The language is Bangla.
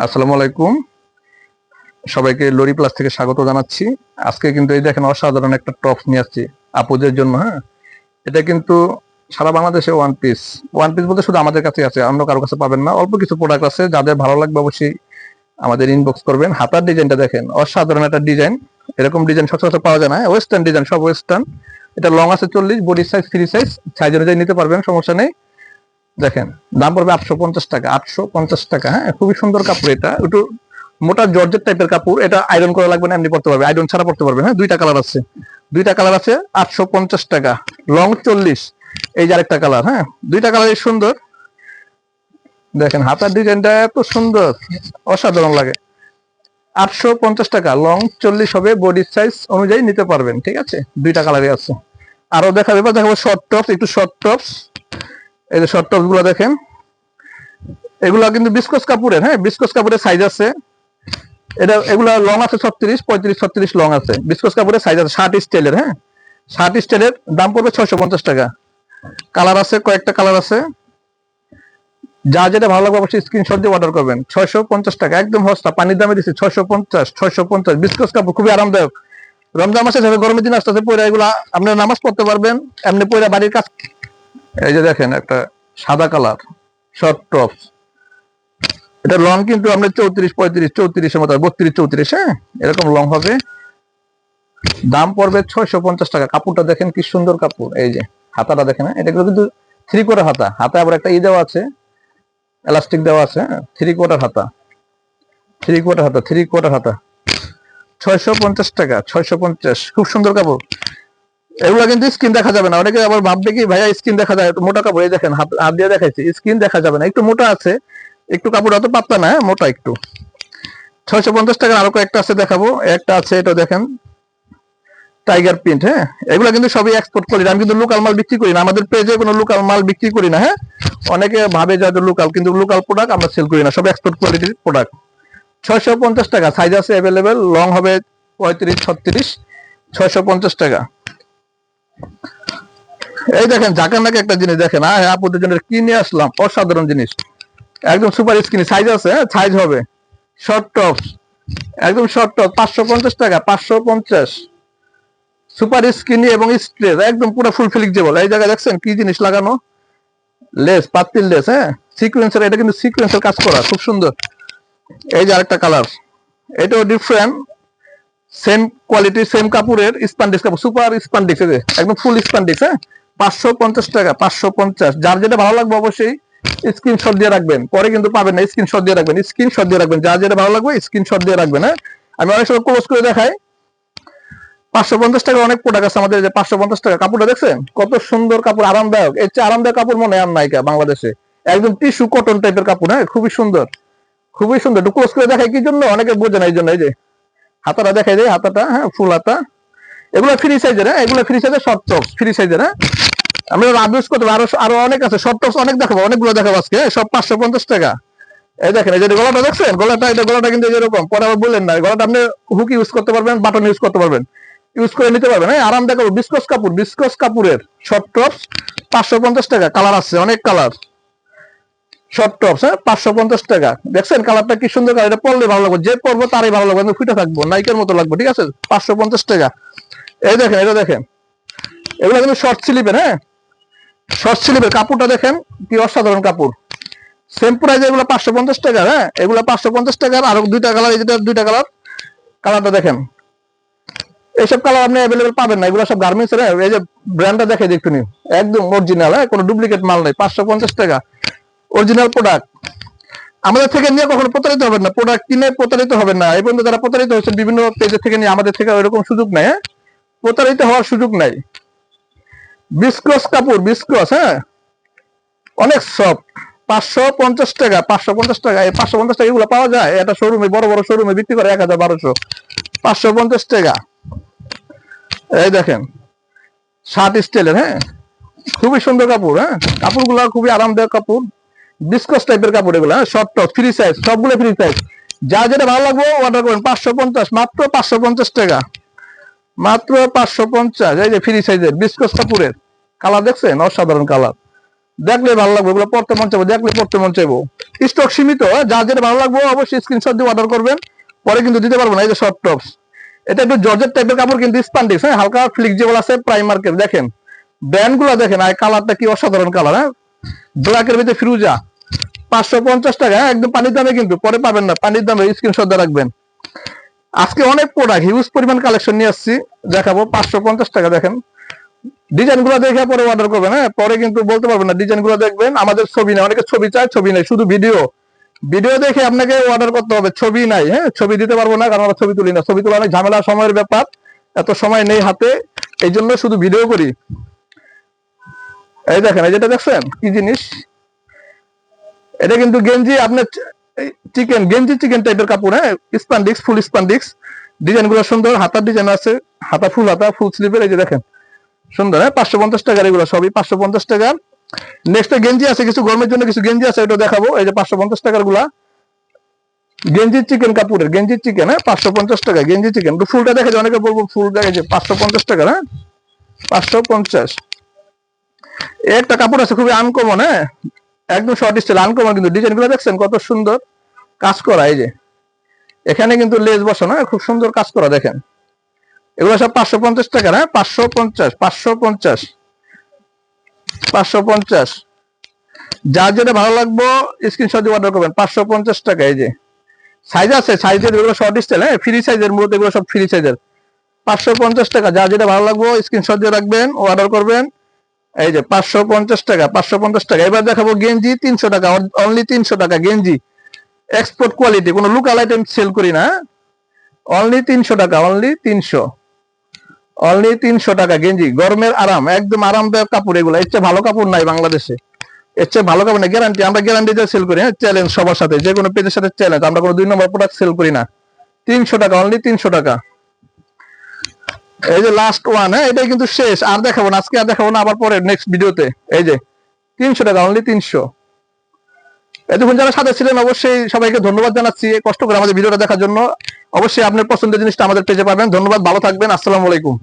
আসসালামু আলাইকুম, সবাইকে লরি প্লাস থেকে স্বাগত জানাচ্ছি। আজকে কিন্তু এই দেখেন অসাধারণ একটা টপ নিয়ে আসছি আপুদের জন্য। হ্যাঁ, এটা কিন্তু সারা বাংলাদেশে ওয়ান পিস বলতে শুধু আমাদের কাছে আছে, অন্য কারো কাছে পাবেন না। অল্প কিছু প্রোডাক্ট আছে, যাদের ভালো লাগবে অবশ্যই আমাদের ইনবক্স করবেন। হাতার ডিজাইনটা দেখেন, অসাধারণ একটা ডিজাইন। এরকম ডিজাইন সচরাচর পাওয়া যায় না। ওয়েস্টার্ন ডিজাইন, সব ওয়েস্টার্ন। এটা লং আছে 40, বডি সাইজ ফ্রি সাইজ অনুযায়ী নিতে পারবেন, সমস্যা নেই। দেখেন, দাম পড়বে 850 টাকা। 850 টাকা। হ্যাঁ, খুবই সুন্দর কাপড়। এটা একটু মোটা জর্জেট টাইপের কাপড়। এটা আয়রন করা লাগবে না, এমনি পড়তে পারবে, আয়রন ছাড়া পড়তে পারবে। হ্যাঁ, দুইটা কালার আছে। 850 টাকা, লং 40। এই যে আরেকটা কালার। হ্যাঁ, দুইটা কালারই সুন্দর। দেখেন হাতার ডিজাইনটা এত সুন্দর, অসাধারণ লাগে। 850 টাকা, লং 40 হবে, বডি সাইজ অনুযায়ী নিতে পারবেন। ঠিক আছে, দুইটা কালারই আছে। আরো দেখাবো শর্ট টপস, একটু শর্ট টপস। এই যে শর্ট টপস গুলো দেখেন, এগুলা কিন্তু বিস্কস কাপড়ের। হ্যাঁ, বিস্কস কাপড়ের সাইজ আছে। এগুলা লং আছে 36, 35, 36 লং আছে। বিস্কস কাপড়ের সাইজ আছে। শার্ট স্টাইলের। হ্যাঁ, শার্ট স্টাইলের দাম পড়বে 650 টাকা। কালার আছে, কয়েকটা কালার আছে। যা যেটা ভালো লাগবে অবশ্যই স্ক্রিনশট দিয়ে অর্ডার করবেন। 650 টাকা, একদম সস্তা, পানির দামে দিচ্ছি। 650। বিস্কস কাপড়, খুবই আরামদায়ক। রমজান মাসে যাবে, গরমের দিন আসতে পরে এগুলা আপনারা নামাজ পড়তে পারবেন, এমনি পরে বাড়ির কাজ। এই যে দেখেন একটা সাদা কালার শর্ট টপস। এটা লং কিন্তু আমরা 34, 35, 34-এর মতো, 32, 34। হ্যাঁ, এরকম লং হবে। দাম পড়বে 650 টাকা। কাপড়টা দেখেন কি সুন্দর কাপড়। এই যে হাতাটা দেখেন, এটা কিন্তু 3/4 হাতা। হাতে আবার একটা দেওয়া আছে, এলাস্টিক দেওয়া আছে। 3/4 হাতা, 3/4 হাতা। 650 টাকা, 650। খুব সুন্দর কাপড়। এগুলা কিন্তু স্কিন দেখা যাবে না। অনেকে আবার ভাববে কি ভাইয়া স্কিন দেখা যায়, মোটা কাপড়। এই দেখেন হাত দিয়ে দেখাইছি, স্কিন দেখা যাবে না, একটু মোটা আছে। একটু কাপড় অত পাতলা না, মোটা একটু। 650 টাকার আরো কয়েকটা আছে, দেখাবো। একটা আছে, এটা দেখেন, টাইগার প্রিন্ট। হ্যাঁ, এগুলো কিন্তু সবই এক্সপোর্ট করি। আমি কিন্তু লোকাল মাল বিক্রি করি না, আমাদের পেজে কোনো লোকাল মাল বিক্রি করি না। হ্যাঁ, অনেকে ভাবে যে লোকাল, কিন্তু লোকাল প্রোডাক্ট আমরা সেল করি না, সব এক্সপোর্ট কোয়ালিটির প্রোডাক্ট। 650 টাকা, সাইজ আছে অ্যাভেলেবেল, লং হবে 35, 36। 650 টাকা। এই দেখেন জাকার নাকি একটা জিনিস দেখেন, আপনাদের জন্য কি নিয়ে আসলাম, অসাধারণ জিনিস। একদম সুপার স্কিনি, সাইজ আছে। হ্যাঁ, সাইজ হবে। শর্ট টপস, একদম শর্ট টপ। 550 টাকা, 550। সুপার স্কিনি এবং স্ট্রেচ, একদম পুরো ফুল ফ্লেক্সিবল। এই জায়গায় দেখছেন কি জিনিস লাগানো, লেস, পাতিল লেস। হ্যাঁ, সিকোয়েন্সের, এটা কিন্তু সিকোয়েন্সের কাজ করা, খুব সুন্দর। এই যে আরেকটা কালার, এটাও ডিফারেন্ট, সেম কোয়ালিটি, সেম কাপড়ের, স্পান্ডিক্স কাপড়, সুপার স্পান্ডিক্স, একদম ফুল স্পান্ডিক্স। হ্যাঁ, 550 টাকা, 550। যার যেটা ভালো লাগবে অবশ্যই স্ক্রিনশট দিয়ে রাখবেন, পরে কিন্তু পাবেন না। স্ক্রিনশট দিয়ে রাখবেন, স্ক্রিনশট দিয়ে রাখবেন, যার যেটা ভালো লাগবে স্ক্রিনশট দিয়ে রাখবেন। হ্যাঁ, আমি অনেক সময় ক্লোজ করে দেখাই। 550 টাকা অনেক প্রোডাক্ট আছে আমাদের। যে 550 টাকা কাপড়টা দেখছেন, কত সুন্দর কাপড়, আরামদায়ক। এর চেয়ে আরামদায়ক কাপড় মনে হয় আর নাইকা বাংলাদেশে। একদম টিস্যু কটন টাইপের কাপড়। হ্যাঁ, খুবই সুন্দর, খুবই সুন্দর। একটু ক্লোজ করে দেখাই কি জন্য, অনেকে বোঝে না এই জন্য। এই যে হাতাটা দেখাই দেয়, হাতাটা। হ্যাঁ, ফুল হাতা। এগুলো ফ্রি সাইজের। হ্যাঁ, এগুলো ফ্রি সাইজের শর্ট টপস, ফ্রি সাইজের। হ্যাঁ, আমরা আবিউজ করতে পারবো। আরো অনেক আছে শর্ট টপস, অনেক দেখাবো, অনেকগুলো দেখাবো আজকে। সব 550 টাকা। এই দেখেন, এই যে গলাটা দেখছেন, গলাটা, এটা গলাটা কিন্তু এরকম। পরে আবার বললেন না, গলাটা আপনি হুক ইউজ করতে পারবেন, বাটন ইউজ করতে পারবেন, ইউজ করে নিতে পারবেন। হ্যাঁ, আরাম দেখাবো। বিস্কস কাপড়, বিস্কস কাপড়ের শর্ট টপস, 550 টাকা। কালার আছে, অনেক কালার। শর্ট টপস, হ্যাঁ, 550 টাকা। দেখছেন কালারটা কি সুন্দর কালার। এটা পরলে ভালো লাগবে, যে পরবো তারই ভালো লাগবে, ফুটে থাকবো, নাইকের মতো লাগবে। ঠিক আছে, 550 টাকা। এই দেখেন, এটা দেখেন, এগুলো কিন্তু শর্ট স্লিপের। হ্যাঁ, শর্ট স্লিপের কাপড়টা দেখেন কি অসাধারণ কাপড়। সেম প্রাইস এগুলো 550 টাকা। হ্যাঁ, এগুলো 550 টাকার। আরো দুইটা কালার, এই যেটা দুইটা কালার। কালারটা দেখেন, এইসব কালার আপনি অ্যাভেলেবেল পাবেন না, এগুলো সব গার্মেন্টস এর। এই যে ব্র্যান্ডটা দেখে দেখুন, একদম অরিজিনাল। হ্যাঁ, কোনো ডুপ্লিকেট মাল নেই। 550 টাকা, অরিজিনাল প্রোডাক্ট। আমাদের থেকে নিয়ে কখনো প্রতারিত হবেন না, প্রোডাক্ট কিনে প্রতারিত হবেন না। এই পর্যন্ত যারা প্রতারিত হচ্ছেন বিভিন্ন পেজের থেকে নিয়ে, আমাদের থেকে ওইরকম সুযোগ নাই। হ্যাঁ, প্রতারিত হওয়ার সুযোগ নাই। বিস্কস কাপড়, বিস্কস। হ্যাঁ, অনেক সফট। 550 টাকা, 550 টাকা। এই 550 টাকা এগুলো পাওয়া যায় এটা শোরুমে, বড় বড় শোরুমে বিক্রি করে 1000, 1200। 550 টাকা। এই দেখেন শার্ট স্টাইলের। হ্যাঁ, খুবই সুন্দর কাপড়। হ্যাঁ, কাপড়গুলো খুবই আরামদায়ক কাপড়, বিস্কস টাইপের কাপড় এগুলো। হ্যাঁ, শর্ট টপ, ফ্রি সাইজ, সবগুলো ফ্রি সাইজ। যা যেটা ভালো লাগবে অর্ডার করবেন। 550, মাত্র 550 টাকা, মাত্র 550। এই যে ফ্রি সাইজের বিস্কস কাপড়ের। কালার দেখছেন, অসাধারণ কালার। দেখলে ভালো লাগবে, এগুলো পড়তে মন চাইবো, দেখলে পড়তে মন চাইবো। স্টক সীমিত, যার যেটা ভালো লাগবে অবশ্যই স্ক্রিনশট দিয়ে অর্ডার করবেন, পরে কিন্তু দিতে পারবো না। এই যে শর্ট টপস, এটা একটু জর্জেট টাইপের কাপড় কিন্তু স্পান্ডিক্স, হ্যাঁ হালকা ফ্লেক্সিবল আছে, প্রাইম মার্কেট দেখেন, ব্র্যান্ড গুলা দেখেন, আর কালারটা কি অসাধারণ কালার, হ্যাঁ ব্ল্যাকের ভিতরে ফিরুজা, 550 টাকা, হ্যাঁ একদম পানির দামে, কিন্তু পরে পাবেন না, পানির দামে, স্ক্রিনশট দিয়ে রাখবেন। আজকে অনেক প্রোডাক্ট, হিউজ পরিমাণ কালেকশন নিয়ে আসছি, দেখাবো। 550 টাকা দেখেন, ডিজাইন গুলো দেখে পরে অর্ডার করবেন, হ্যাঁ পরে কিন্তু বলতে পারবেন না, ডিজাইন গুলো দেখবেন, আমাদের ছবি নেই, অনেকে ছবি চায়, ছবি নেই, শুধু ভিডিও, ভিডিও দেখে আপনাকে অর্ডার করতে হবে, ছবি নাই, হ্যাঁ ছবি দিতে পারবো না, কারণ আমরা ছবি তুলি না, ছবি তোলা অনেক ঝামেলা, সময়ের ব্যাপার, এত সময় নেই হাতে, এই জন্য শুধু ভিডিও করি। এই দেখেন, এই যেটা দেখছেন কি জিনিস, এটা কিন্তু গেঞ্জি, আপনার চিকেন গেঞ্জি, চিকেন টাইপের কাপড়, হ্যাঁ স্পান্ডিক্স, ফুল স্পান্ডিক্স, ডিজাইন গুলো সুন্দর, হাতার ডিজাইন আছে, হাতা ফুল, হাতা ফুল স্লিভের, এই যে দেখেন সুন্দর, হ্যাঁ 550 টাকার, এগুলো সবই 550 টাকার। নেক্সট গেঞ্জি আছে, কিছু গরমের জন্য কিছু গেঞ্জি আছে, এটা দেখাবো। এই যে 550 টাকার গুলা গেঞ্জি চিকেন কাপড়ের, গেঞ্জি চিকেন, হ্যাঁ 550 টাকা গেঞ্জি চিকেন, ফুলটা দেখে যে অনেকে বলবো ফুল দেখে যে 550 টাকা, হ্যাঁ 550। একটা কাপড় আছে খুবই আনকমন, হ্যাঁ একদম শর্ট স্টাইল, আনকমন, কিন্তু ডিজাইন গুলো দেখছেন কত সুন্দর কাজ করা, এই যে এখানে কিন্তু লেস বসানো, হ্যাঁ খুব সুন্দর কাজ করা, দেখেন এগুলো সব 550 টাকা, হ্যাঁ 550, 550, 550। যার যেটা ভালো লাগবে স্ক্রিনশট দিয়ে অর্ডার করবেন, 550 টাকা। এই যে সাইজ আছে, সাইজের এগুলো শর্ট স্টাইল, হ্যাঁ ফ্রি সাইজের, মূলত এগুলো সব ফ্রি সাইজের, 550 টাকা। যার যেটা ভালো লাগবে স্ক্রিনশট দিয়ে রাখবেন, অর্ডার করবেন। এই যে 550 টাকা, 550 টাকা। এবার দেখাবো গেঞ্জি 300 টাকা, অনলি 300 টাকা গেঞ্জি, এক্সপোর্ট কোয়ালিটি, কোনো লোকাল আইটেম সেল করি না, অনলি 300 টাকা, অনলি 300, অনলি 300 টাকা গেঞ্জি, গরমের আরাম, একদম আরামদায়ক কাপড় এগুলো, এর চেয়ে ভালো কাপড় নাই বাংলাদেশে, এর চেয়ে ভালো কাপড় নাই, গ্যারান্টি, আমরা গ্যারান্টি দিয়ে সেল করি, হ্যাঁ চ্যালেঞ্জ সবার সাথে, যে কোনো পেজের সাথে চ্যালেঞ্জ, আমরা কোনো 2 নম্বর প্রোডাক্ট সেল করি না। 300 টাকা, অনলি 300 টাকা। এই যে লাস্ট ওয়ান, হ্যাঁ এটাই কিন্তু শেষ, আর দেখাবো না আজকে, আর দেখাবো না, আবার পরে নেক্সট ভিডিওতে। এই যে 300 টাকা, অনলি 300। এতক্ষণ যারা সাথে ছিলেন অবশ্যই সবাইকে ধন্যবাদ জানাচ্ছি, কষ্ট করে আমাদের ভিডিওটা দেখার জন্য। অবশ্যই আপনার পছন্দের জিনিসটা আমাদের পেজে পাবেন। ধন্যবাদ, ভালো থাকবেন, আসসালামু আলাইকুম।